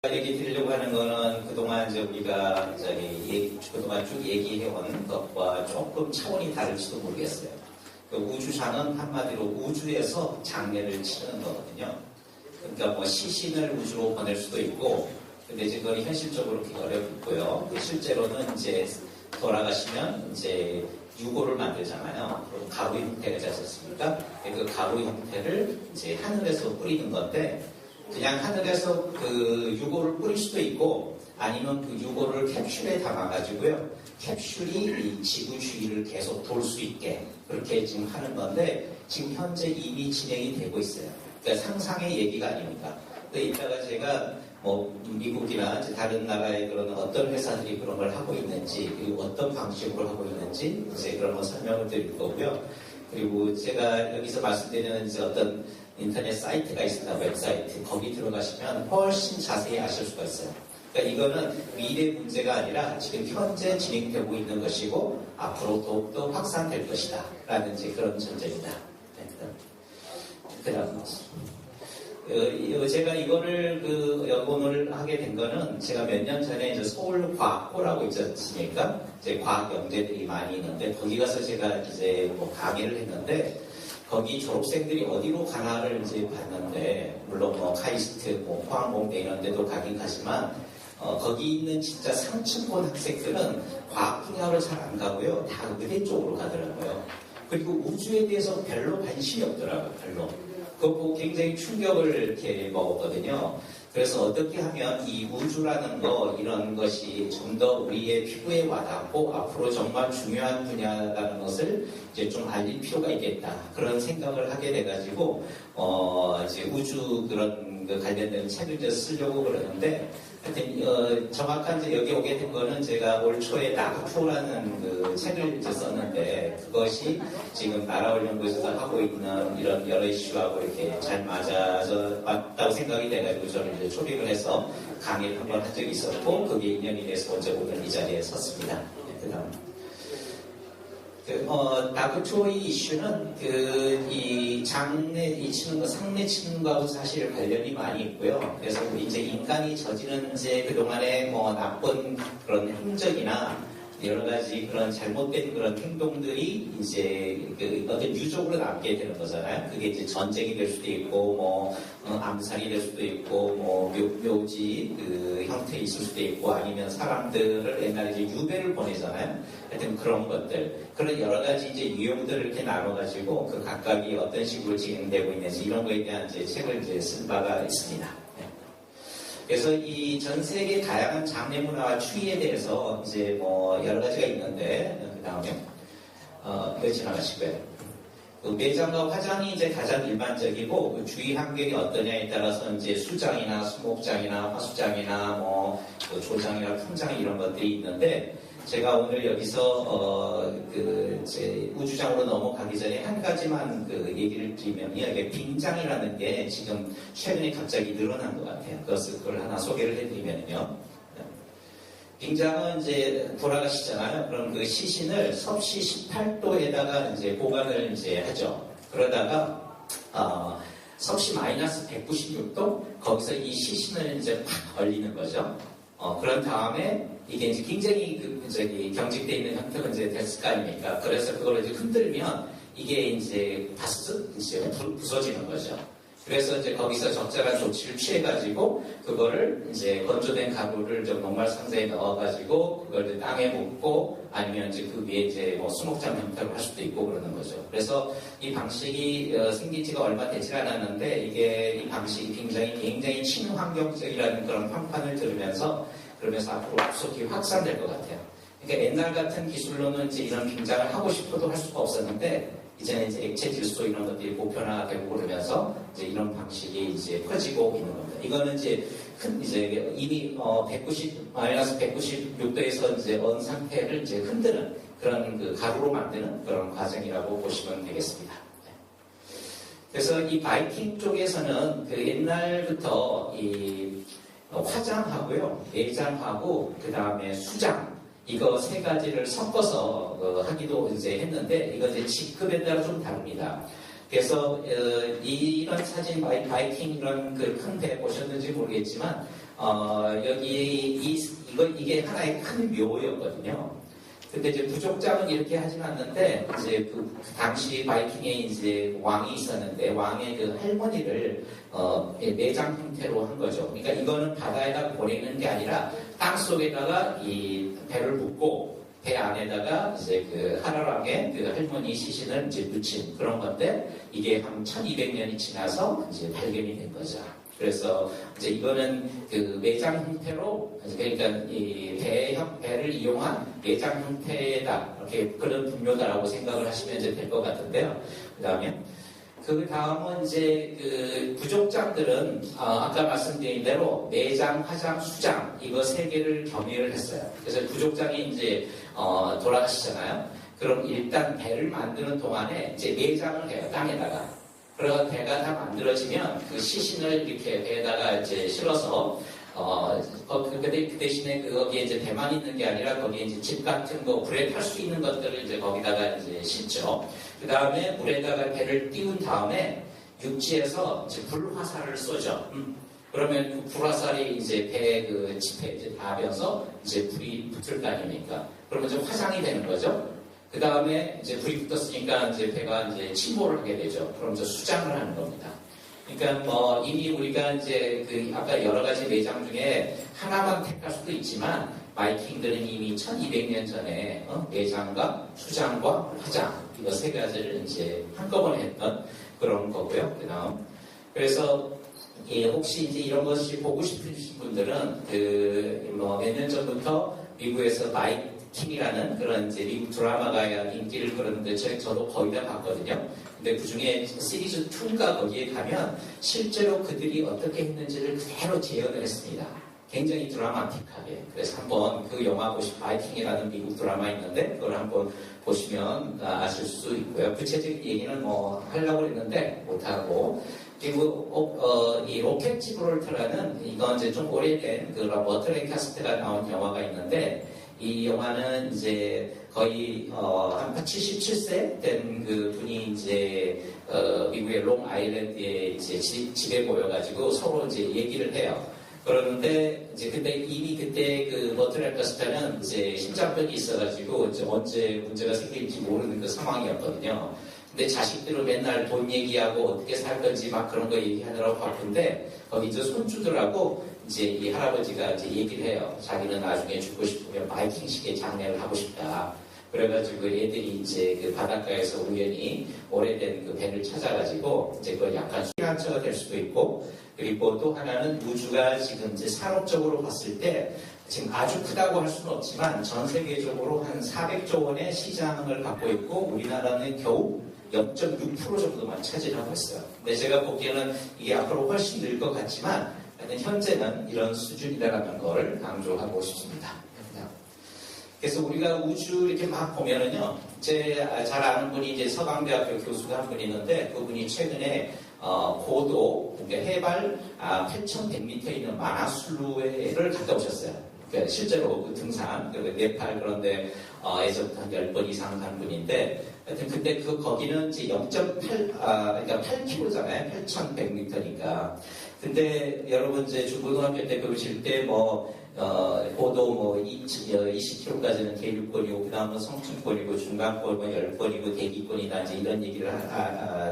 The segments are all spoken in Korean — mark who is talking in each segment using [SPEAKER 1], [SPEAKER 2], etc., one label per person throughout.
[SPEAKER 1] 얘기 드리려고 하는 거는 그동안 우리가 그동안 쭉 얘기해온 것과 조금 차원이 다를지도 모르겠어요. 그 우주장은 한마디로 우주에서 장례를 치르는 거거든요. 그러니까 뭐 시신을 우주로 보낼 수도 있고, 근데 이제 그건 현실적으로 그렇게 어렵고요. 실제로는 이제 돌아가시면 이제 유골을 만들잖아요. 그럼 가루 형태가 되지 않습니까? 그 가루 형태를 이제 하늘에서 뿌리는 건데, 그냥 하늘에서 그 유골을 뿌릴 수도 있고, 아니면 그 유골을 캡슐에 담아가지고요, 캡슐이 이 지구 주위를 계속 돌 수 있게 그렇게 지금 하는 건데, 지금 현재 이미 진행이 되고 있어요. 그러니까 상상의 얘기가 아닙니다. 이따가 제가 뭐 미국이나 다른 나라의 그런 어떤 회사들이 그런 걸 하고 있는지, 그리고 어떤 방식으로 하고 있는지 이제 그런 거 설명을 드릴 거고요. 그리고 제가 여기서 말씀드리는 이제 어떤 인터넷 사이트가 있습니다. 웹사이트. 거기 들어가시면 훨씬 자세히 아실 수가 있어요. 그러니까 이거는 미래 문제가 아니라 지금 현재 진행되고 있는 것이고, 앞으로 더욱더 확산될 것이다 라는 이제 그런 전제입니다. 그 다음 제가 이거를 오늘 하게 된 거는, 제가 몇 년 전에 이제 서울과학고라고 있지 않습니까? 이제 과학 영재들이 많이 있는데, 거기 가서 제가 이제 뭐 강의를 했는데, 거기 졸업생들이 어디로 가나를 이제 봤는데, 물론 뭐 카이스트, 뭐 포항공대 이런 데도 가긴 가지만, 거기 있는 진짜 상층권 학생들은 과학 분야로 잘 안 가고요. 다 의대 쪽으로 가더라고요. 그리고 우주에 대해서 별로 관심이 없더라고요. 별로. 그거 보고 굉장히 충격을 이렇게 먹었거든요. 그래서 어떻게 하면 이 우주라는 거, 이런 것이 좀 더 우리의 피부에 와닿고 앞으로 정말 중요한 분야라는 것을 이제 좀 알릴 필요가 있겠다. 그런 생각을 하게 돼가지고, 이제 우주 그런 관련된 책을 이제 쓰려고 그러는데, 하여튼, 정확한 이제 여기 오게 된 거는 제가 올 초에 나그푸라는 그 책을 이제 썼는데, 그것이 지금 나라훈련부에서 하고 있는 이런 여러 이슈하고 이렇게 잘 맞다고 생각이 돼가지고 저는 이제 초빙을 해서 강의를 한번 한 적이 있었고, 그게 인연이 돼서 먼저 오늘 이 자리에 섰습니다. 그 다음. 나그투의 이슈는 이 장례 치는 거, 상례 치는 거하고 사실 관련이 많이 있고요. 그래서 이제 인간이 저지른 이제 그동안의 뭐 나쁜 그런 행적이나 여러 가지 그런 잘못된 그런 행동들이 이제 어떤 유적으로 남게 되는 거잖아요. 그게 이제 전쟁이 될 수도 있고, 뭐 암살이 될 수도 있고, 뭐 묘지 형태 있을 수도 있고, 아니면 사람들을 옛날에 이제 유배를 보내잖아요. 하여튼 그런 것들, 그런 여러 가지 이제 유형들을 이렇게 나눠가지고 그 각각이 어떤 식으로 진행되고 있는지 이런 거에 대한 이제 책을 이제 쓴 바가 있습니다. 그래서 이 전 세계 다양한 장례 문화와 추이에 대해서 이제 뭐 여러 가지가 있는데, 그 다음에 이거 지나가시고요. 매장과 화장이 이제 가장 일반적이고, 그 주위 환경이 어떠냐에 따라서 이제 수장이나 수목장이나 화수장이나 뭐 조장이나 풍장 이런 것들이 있는데, 제가 오늘 여기서 제 우주장으로 넘어가기 전에 한 가지만 얘기를 드리면요, 이게 빙장이라는 게 지금 최근에 갑자기 늘어난 것 같아요. 그걸 하나 소개를 해드리면요, 빙장은 이제 돌아가시잖아요. 그럼 그 시신을 섭씨 18도에다가 이제 보관을 이제 하죠. 그러다가 섭씨 마이너스 196도 거기서 이 시신을 이제 팍 얼리는 거죠. 그런 다음에 이게 이제 굉장히 경직되어 있는 형태가 이제 됐을 거 아닙니까? 그래서 그걸 이제 흔들면 이게 이제 바스 이제 부서지는 거죠. 그래서 이제 거기서 적절한 조치를 취해가지고 그거를 이제 건조된 가루를 좀 녹말 상자에 넣어가지고 그걸 땅에 묻고, 아니면 이제 그 위에 이제 뭐 수목장 형태로 할 수도 있고 그러는 거죠. 그래서 이 방식이 생긴 지가 얼마 되지 않았는데, 이 방식이 굉장히 친환경적이라는 그런 평판을 들으면서 그러면서 앞으로 급속히 확산될 것 같아요. 그러니까 옛날 같은 기술로는 이제 이런 빙장을 하고 싶어도 할 수가 없었는데, 이제는 이제 액체 질소 이런 것들이 보편화되고 그러면서 이제 이런 방식이 이제 퍼지고 있는 겁니다. 이거는 이제 이미 마이너스 196도에서 이제 언 상태를 이제 흔드는 그런 가루로 만드는 그런 과정이라고 보시면 되겠습니다. 그래서 이 바이킹 쪽에서는 옛날부터 이 화장하고요, 내장하고 그 다음에 수장, 이거 세 가지를 섞어서 하기도 이제 했는데, 이거 이제 직급에 따라 좀 다릅니다. 그래서 이런 사진 바이킹 이런 큰 배 보셨는지 모르겠지만 이게 하나의 큰 묘였거든요. 근데 이제 부족장은 이렇게 하진 않는데, 이제 그 당시 바이킹에 이제 왕이 있었는데, 왕의 그 할머니를, 매장 형태로 한 거죠. 그러니까 이거는 바다에다 보내는 게 아니라 땅 속에다가 이 배를 붓고, 배 안에다가 이제 그 하라랑의 그 할머니 시신을 이제 묻힌 그런 건데, 이게 한 1200년이 지나서 이제 발견이 된 거죠. 그래서 이제 이거는 그 매장 형태로, 그러니까 이 배를 이용한 매장 형태다, 이렇게 그런 분묘다라고 생각을 하시면 이제 될 것 같은데요. 그 다음은 이제 그 부족장들은 아까 말씀드린 대로 매장, 화장, 수장 이거 세 개를 겸유를 했어요. 그래서 부족장이 이제 돌아가시잖아요. 그럼 일단 배를 만드는 동안에 이제 매장을 해요, 땅에다가. 그래서 배가 다 만들어지면 그 시신을 이렇게 배에다가 이제 실어서 근데 그 대신에 거기에 이제 배만 있는 게 아니라 거기에 이제 집 같은 거 불에 탈 수 있는 것들을 이제 거기다가 이제 싣죠. 그 다음에 물에다가 배를 띄운 다음에 육지에서 이제 불화살을 쏘죠. 그러면 그 불화살이 이제 배 그 짚에 이제 닿으면서 이제 불이 붙을 거 아닙니까? 그러면 이제 화상이 되는 거죠. 그 다음에 이제 불이 붙었으니까 이제 배가 이제 침몰을 하게 되죠. 그럼 이제 수장을 하는 겁니다. 그러니까 뭐 이미 우리가 이제 그 아까 여러 가지 매장 중에 하나만 택할 수도 있지만 바이킹들은 이미 1200년 전에 매장과 수장과 화장 이거 세 가지를 이제 한꺼번에 했던 그런 거고요. 그래서 혹시 이제 이런 것이 보고 싶으신 분들은 그 뭐 몇 년 전부터 미국에서 바이킹이라는 그런 이제 미국 드라마가 인기를 끌었는데 저도 거의 다 봤거든요. 근데 그 중에 시리즈 2가 거기에 가면 실제로 그들이 어떻게 했는지를 그대로 재현을 했습니다. 굉장히 드라마틱하게. 그래서 한번 그 영화 바이킹이라는 미국 드라마 있는데 그걸 한번 보시면 아실 수 있고요. 구체적인 얘기는 뭐 하려고 했는데 못하고. 그리고 이 로켓 지브롤터라는 이건 이제 좀 오래된 그 버트 랭카스트가 나온 영화가 있는데 이 영화는 이제 거의 한 77세 된 그 분이 이제 미국의 롱 아일랜드에 이제 집에 모여가지고 서로 이제 얘기를 해요. 그러는데 이제 근데 이미 그때 그 버트 랭카스트는 이제 심장병이 있어가지고 이제 언제 문제가 생길지 모르는 그 상황이었거든요. 근데 자식들은 맨날 돈 얘기하고 어떻게 살 건지 막 그런 거 얘기하느라고 바쁜데 거기 이제 손주들하고 이제 이 할아버지가 이제 얘기를 해요. 자기는 나중에 죽고 싶으면 바이킹식의 장례를 하고 싶다. 그래가지고 애들이 이제 그 바닷가에서 우연히 오래된 그 배를 찾아가지고 이제 그걸 약간 피난처가 될 수도 있고 그리고 또 하나는 우주가 지금 이제 산업적으로 봤을 때 지금 아주 크다고 할 수는 없지만 전 세계적으로 한 400조 원의 시장을 갖고 있고 우리나라는 겨우 0.6% 정도만 차지하고 있어요. 근데 제가 보기에는 이게 앞으로 훨씬 늘 것 같지만 현재는 이런 수준이라는 걸 강조하고 싶습니다. 그래서 우리가 우주 이렇게 막 보면은요, 제 잘 아는 분이 이제 서강대학교 교수가 한 분 있는데 그분이 최근에 고도, 그러니까 해발 8,100m 있는 마나술루를 갔다 오셨어요. 그러니까 실제로 그 등산, 네팔 그런데 에서부터 한 10번 이상 간 분인데 하여튼 근데 거기는 이제 0.8, 그러니까 8km잖아요. 8,100m니까. 근데 여러분 이제 중고등학교 때 배우실 때 고도 20km까지는 계류권이고, 그 다음은 성층권이고, 중간권 10권이고, 대기권이다, 이제 이런 얘기를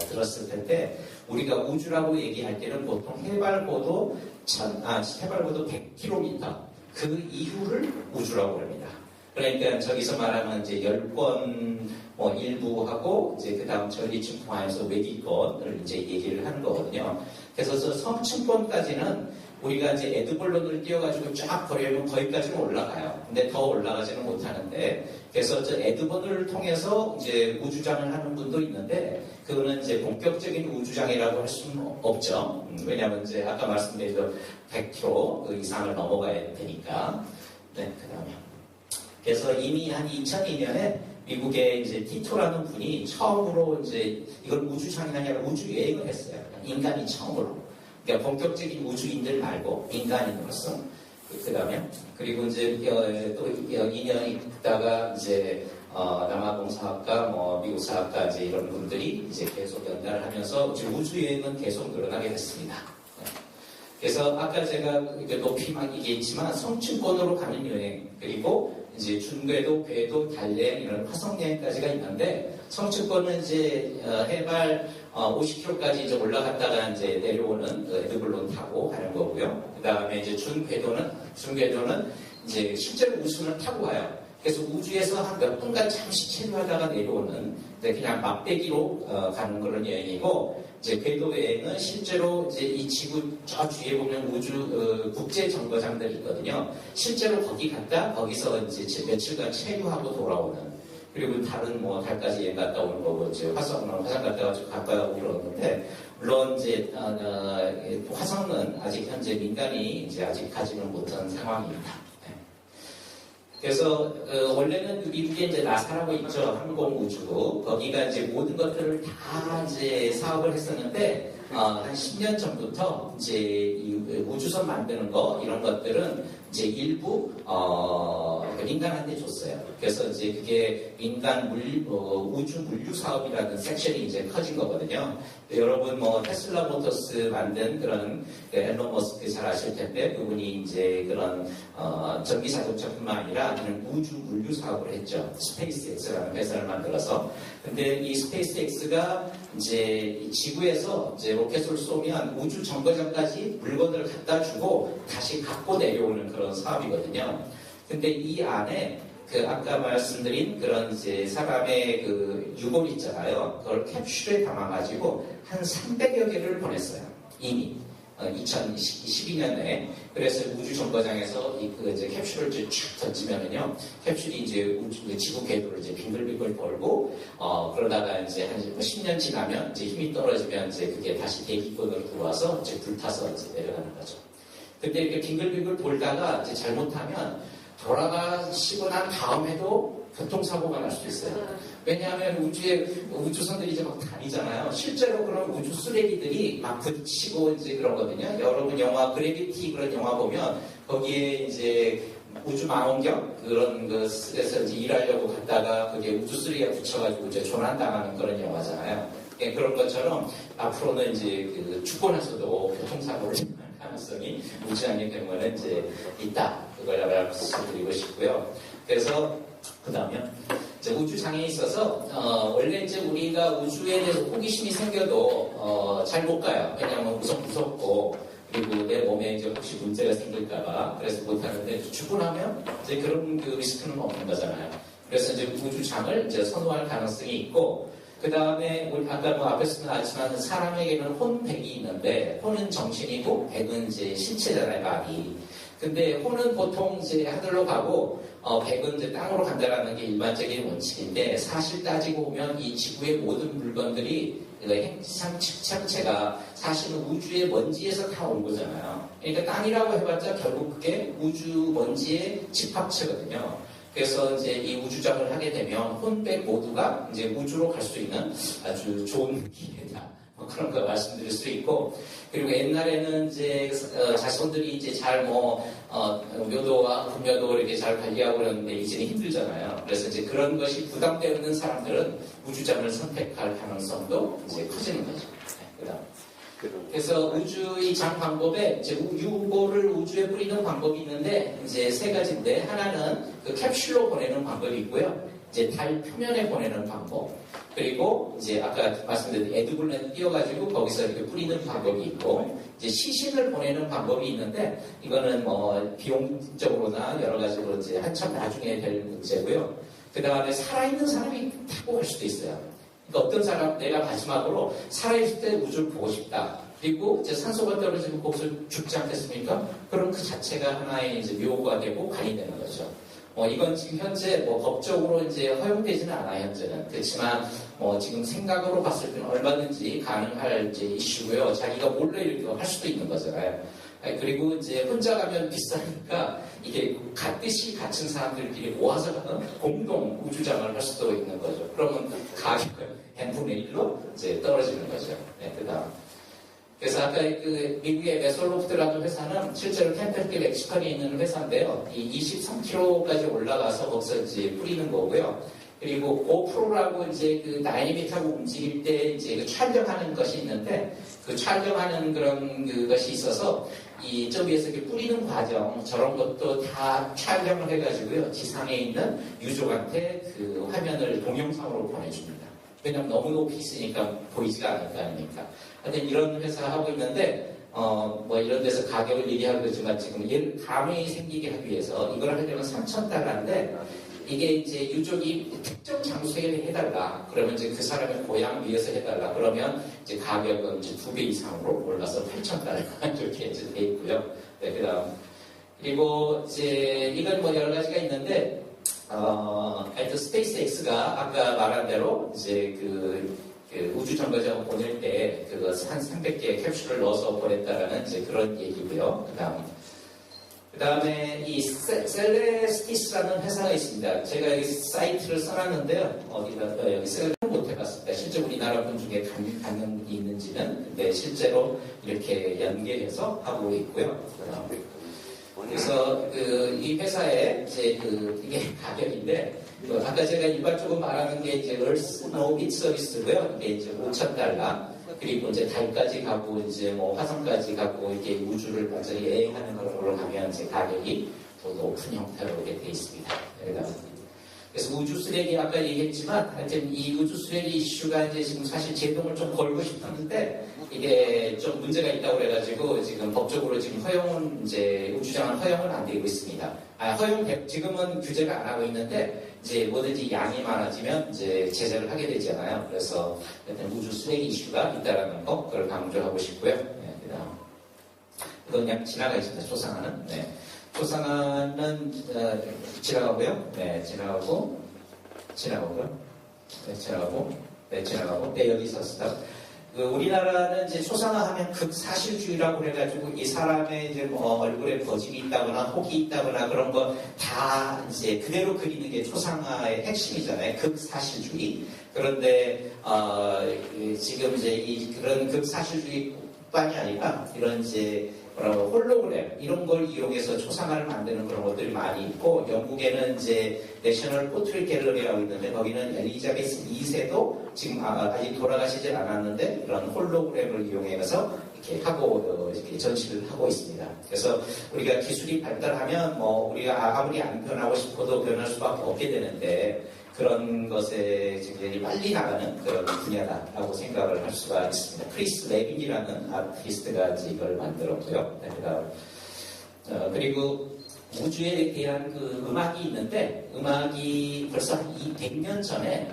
[SPEAKER 1] 들었을 텐데, 우리가 우주라고 얘기할 때는 보통 해발고도 100km, 그 이후를 우주라고 합니다. 그러니까 저기서 말하면 이제 10권 일부하고, 이제 그 다음 전리층 포함해서 외기권을 이제 얘기를 하는 거거든요. 그래서 저 성층권까지는 우리가 이제 에드벌론을 띄워가지고 쫙 버리면 거기까지는 올라가요. 근데 더 올라가지는 못하는데, 그래서 저 에드벌론을 통해서 이제 우주장을 하는 분도 있는데, 그거는 이제 본격적인 우주장이라고 할 수는 없죠. 왜냐하면 이제 아까 말씀드린 100km 그 이상을 넘어가야 되니까. 네, 그 다음에. 그래서 이미 한 2002년에 미국의 이제 티토라는 분이 처음으로 이제 이걸 우주장이 아니라 우주 여행을 했어요. 인간이 처음으로. 그러니까 본격적인 우주인들 말고 인간인으로서. 그 다음에 그리고 이제 또 2년 있다가 이제 남아공사학과, 미국 사학과 이제 이런 분들이 이제 계속 연달을 하면서 우주 여행은 계속 늘어나게 됐습니다. 그래서 아까 제가 높이 막 얘기했지만 성층권으로 가는 여행, 그리고 이제 준궤도, 궤도, 달여행 이런 화성여행까지가 있는데, 성층권은 이제 해발 50km까지 이제 올라갔다가 이제 내려오는 에드블론 타고 가는 거고요. 그 다음에 이제 준궤도는 이제 실제로 우주선을 타고 가요. 그래서 우주에서 한 몇 분간 잠시 체류하다가 내려오는 그냥 막대기로 가는 그런 여행이고, 이제 궤도 여행은 실제로 이제 이 지구 저 뒤에 보면 우주 국제 정거장들이 있거든요. 실제로 거기 갔다 거기서 이제 며칠간 체류하고 돌아오는, 그리고 다른 뭐 달까지 여행 갔다 오는 거고, 이제 화성 갔다 가지고 가까이 오고 이러는데, 물론 이제 화성은 아직 현재 민간이 이제 아직 가지는 못한 상황입니다. 그래서 원래는 미국에 이제 나사라고 있죠. 항공우주국. 거기가 이제 모든 것들을 다 이제 사업을 했었는데, 한 10년 전부터 이제 이 우주선 만드는 거 이런 것들은 이제 일부 민간한테 줬어요. 그래서 이제 그게 민간 우주 물류 사업이라는 섹션이 이제 커진 거거든요. 여러분 뭐 테슬라 모터스 만든 그런 앨런 머스크 잘 아실 텐데, 그분이 이제 그런 전기 자동차뿐만 아니라 그냥 우주 물류 사업을 했죠. 스페이스X라는 회사를 만들어서. 근데 이 스페이스X가 이제 지구에서 이제 로켓을 쏘면 우주 정거장까지 물건을 갖다 주고 다시 갖고 내려오는 그런 사업이거든요. 근데 이 안에 그 아까 말씀드린 그런 이제 사람의 그 유골 있잖아요. 그걸 캡슐에 담아가지고 한 300여 개를 보냈어요. 이미 2012년에. 그래서 우주 정거장에서 그 이제 캡슐을 이제 쫙 던지면은요, 캡슐이 이제 지구 궤도를 이제 빙글빙글 돌고, 그러다가 이제 한 10년 지나면 이제 힘이 떨어지면 이제 그게 다시 대기권으로 들어와서 이제 불타서 이제 내려가는 거죠. 근데 이렇게 빙글빙글 돌다가 이제 잘못하면 돌아가시고 난 다음에도 교통사고가 날 수도 있어요. 왜냐하면 우주선들이 이제 막 다니잖아요. 실제로 그런 우주 쓰레기들이 막 부딪히고 이제 그러거든요. 여러분 영화 그래비티 그런 영화 보면 거기에 이제 우주 망원경 그런 것에서 이제 일하려고 갔다가 그게 우주 쓰레기가 붙여가지고 이제 조난당하는 그런 영화잖아요. 예, 그런 것처럼 앞으로는 이제 죽고 나서도 교통사고를 가능성이 무지하기 때문에 이제 있다. 그걸 말씀드리고 싶고요. 그래서 그 다음에 우주장애에 있어서 원래 이제 우리가 우주에 대해서 호기심이 생겨도 잘 못 가요. 왜냐하면 무섭고, 그리고 내 몸에 이제 혹시 문제가 생길까봐 그래서 못 하는데, 죽고 나면 이제 그런 그 리스크는 없는 거잖아요. 그래서 이제 우주장을 이제 선호할 가능성이 있고, 그 다음에 우리 아까 뭐 앞에서 나왔지만 사람에게는 혼백이 있는데, 혼은 정신이고 백은 이제 신체잖아요, 마비. 근데 혼은 보통 이제 하늘로 가고 백은 이제 땅으로 간다라는 게 일반적인 원칙인데, 사실 따지고 보면 이 지구의 모든 물건들이 행상체가 사실은 우주의 먼지에서 다 온 거잖아요. 그러니까 땅이라고 해봤자 결국 그게 우주 먼지의 집합체거든요. 그래서 이제 이 우주장을 하게 되면 혼백 모두가 이제 우주로 갈 수 있는 아주 좋은 기회다. 뭐 그런 거 말씀드릴 수 있고, 그리고 옛날에는 이제 자손들이 이제 잘 묘도와 분묘도 이렇게 잘 관리하고 그러는데 이제는 힘들잖아요. 그래서 이제 그런 것이 부담되는 사람들은 우주장을 선택할 가능성도 이제 커지는 거죠. 네, 그다음. 그래서 우주의 장 방법에 이제 유골을 우주에 뿌리는 방법이 있는데 이제 세 가지인데, 하나는 그 캡슐로 보내는 방법이 있고요. 이제 달 표면에 보내는 방법. 그리고 이제 아까 말씀드린 에드블렌 띄워가지고 거기서 이렇게 뿌리는 방법이 있고, 이제 시신을 보내는 방법이 있는데, 이거는 뭐 비용적으로나 여러 가지로 이제 한참 나중에 될 문제고요. 그 다음에 살아있는 사람이 타고 갈 수도 있어요. 그러니까 어떤 사람, 내가 마지막으로 살아있을 때 우주를 보고 싶다. 그리고 이제 산소가 떨어지고 거기서 죽지 않겠습니까? 그럼 그 자체가 하나의 이제 묘가 되고 간이 되는 거죠. 이건 지금 현재 법적으로 이제 허용되지는 않아요, 현재는. 그렇지만 지금 생각으로 봤을 때는 얼마든지 가능할 이제 이슈고요. 자기가 몰래 이렇게 할 수도 있는 거잖아요. 그리고 이제 혼자 가면 비싸니까 이게 같듯이 갇힌 사람들끼리 모아서 공동 우주장을 할 수도 있는 거죠. 그러면 가격은 n분의 1로 이제 떨어지는 거죠. 네, 그다음. 그래서 아까 그 미국의 메솔로프트라는 회사는 실제로 켄터키 멕시컨에 있는 회사인데요. 이 23km까지 올라가서 거기서 이제 뿌리는 거고요. 그리고 고프로라고 이제 그 다이내믹하고 움직일 때 이제 그 촬영하는 것이 있는데, 그 촬영하는 그런 그것이 있어서 저 위에서 이렇게 뿌리는 과정 저런 것도 다 촬영을 해가지고요 지상에 있는 유족한테 그 화면을 동영상으로 보내줍니다. 왜냐면 너무 높이 있으니까 보이지가 않을 거 아닙니까? 하여튼 이런 회사 하고 있는데 뭐 이런 데서 가격을 얘기하고 있지만 지금 얘를 감이 생기게 하기 위해서 이걸 하려면 3,000달러인데 이게 이제 유족이 특정 장소에 해달라. 그러면 이제 그 사람의 고향 위에서 해달라. 그러면 이제 가격은 이제 2배 이상으로 올라서 8,000달러 이렇게 이제 돼 있고요. 네, 그다음 그리고 이제 이건 뭐 여러 가지가 있는데 하여튼 스페이스X가 아까 말한 대로 이제 그 우주 정거장 보낼 때 그거 한 300개의 캡슐을 넣어서 보냈다라는 이제 그런 얘기고요. 그다음에 이 셀레스티스라는 회사가 있습니다. 제가 여기 사이트를 써놨는데요. 어디다 여기 셀레를 못 해봤습니다. 실제 우리나라 분 중에 갖는 분이 있는지는 근데 실제로 이렇게 연계해서 하고 있고요. 그래서 이 회사의 이제 이게 가격인데 아까 제가 일반적으로 말하는 게 이제 얼스 노빗 서비스고요. 이게 이제 5,000달러. 그리고 이제 달까지 가고 이제 뭐 화성까지 가고 이게 우주를 완전히 여행하는 걸로 가면 이제 가격이 더 높은 형태로 이렇게 돼 있습니다. 그래서 우주 쓰레기 아까 얘기했지만 하여튼 이 우주 쓰레기 이슈가 이제 지금 사실 제동을 좀 걸고 싶었는데 이게 좀 문제가 있다고 그래가지고 지금 법적으로 지금 허용은 이제 우주장은 허용은 안 되고 있습니다. 지금은 규제가 안 하고 있는데 이제 뭐든지 양이 많아지면 이제 제재를 하게 되잖아요. 그래서 일단 우주 쓰레기 이슈가 있다라는 거 그걸 강조하고 싶고요. 네, 그다음 이건 그냥 지나가겠습니다. 초상화는. 네. 초상화는 지나가고요. 네, 지나가고요. 네, 지나가고. 네, 여기서 스탑. 우리나라는 이제 초상화하면 극사실주의라고 해가지고 이 사람의 이제 뭐 얼굴에 거짓이 있다거나 혹이 있다거나 그런 거 다 이제 그대로 그리는 게 초상화의 핵심이잖아요. 극사실주의. 그런데 지금 이제 그런 극사실주의뿐만이 아니라 이런 이제 홀로그램 이런 걸 이용해서 초상화를 만드는 그런 것들이 많이 있고 영국에는 이제 내셔널 포트레이트 갤러리라고 있는데 거기는 엘리자베스 2세도 지금 아직 돌아가시질 않았는데 그런 홀로그램을 이용해서 이렇게 하고 이렇게 전시를 하고 있습니다. 그래서 우리가 기술이 발달하면 뭐 우리가 아무리 안 변하고 싶어도 변할 수밖에 없게 되는데 그런 것에 굉장히 빨리 나가는 그런 분야다라고 생각을 할 수가 있습니다. 크리스 레빈이라는 아티스트가 이걸 만들었고요. 네, 그리고 우주에 대한 그 음악이 있는데 음악이 벌써 한 100년 전에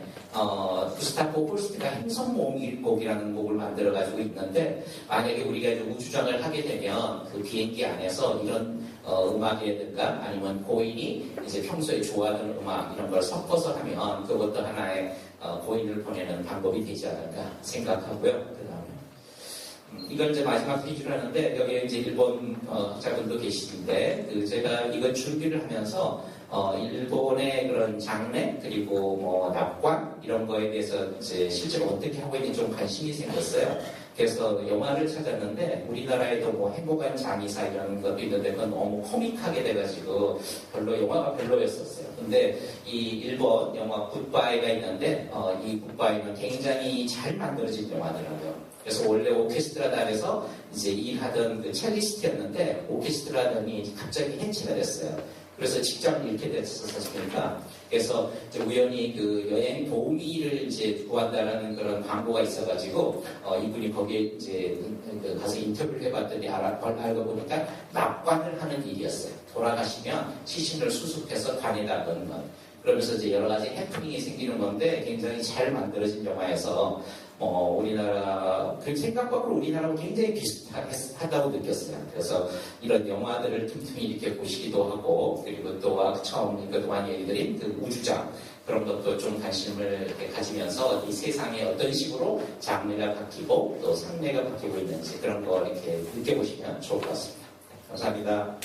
[SPEAKER 1] 구스타프 홀스트가 행성몽일곡이라는 곡을 만들어가지고 있는데 만약에 우리가 이제 우주정을 하게 되면 그 비행기 안에서 이런 음악이라든가 아니면 고인이 이제 평소에 좋아하는 음악 이런 걸 섞어서 하면 그것도 하나의 고인을 보내는 방법이 되지 않을까 생각하고요. 그다음에 이걸 이제 마지막 페이지로 하는데 여기에 이제 일본 학자분도 계시는데 제가 이걸 준비를 하면서 일본의 그런 장례 그리고 뭐 납관 이런 거에 대해서 이제 실제로 어떻게 하고 있는지 좀 관심이 생겼어요. 그래서 영화를 찾았는데 우리나라에도 뭐 행복한 장의사 이런 것도 있는데 그건 너무 코믹하게 돼가지고 영화가 별로였었어요. 근데 이 일본 영화 굿바이가 있는데 이 굿바이는 굉장히 잘 만들어진 영화더라고요. 그래서 원래 오케스트라단에서 이제 일하던 그 첼리스트였는데 오케스트라단이 갑자기 해체가 됐어요. 그래서 직장을 잃게 됐었으니까 그래서 이제 우연히 그 여행 도우미를 이제 구한다라는 그런 광고가 있어가지고 이분이 거기에 이제 가서 인터뷰를 해봤더니 알고 보니까 납관을 하는 일이었어요. 돌아가시면 시신을 수습해서 관에다 넣는 것. 그러면서 이제 여러 가지 해프닝이 생기는 건데 굉장히 잘 만들어진 영화에서 우리나라 그 생각과는 우리나라하고 굉장히 비슷하다고 느꼈어요. 그래서 이런 영화들을 틈틈이 이렇게 보시기도 하고 그리고 또 처음 그동안 얘기드린 그 우주장 그런 것도 좀 관심을 이렇게 가지면서 이 세상에 어떤 식으로 장르가 바뀌고 또 상례가 바뀌고 있는지 그런 거 이렇게 느껴보시면 좋을 것 같습니다. 감사합니다.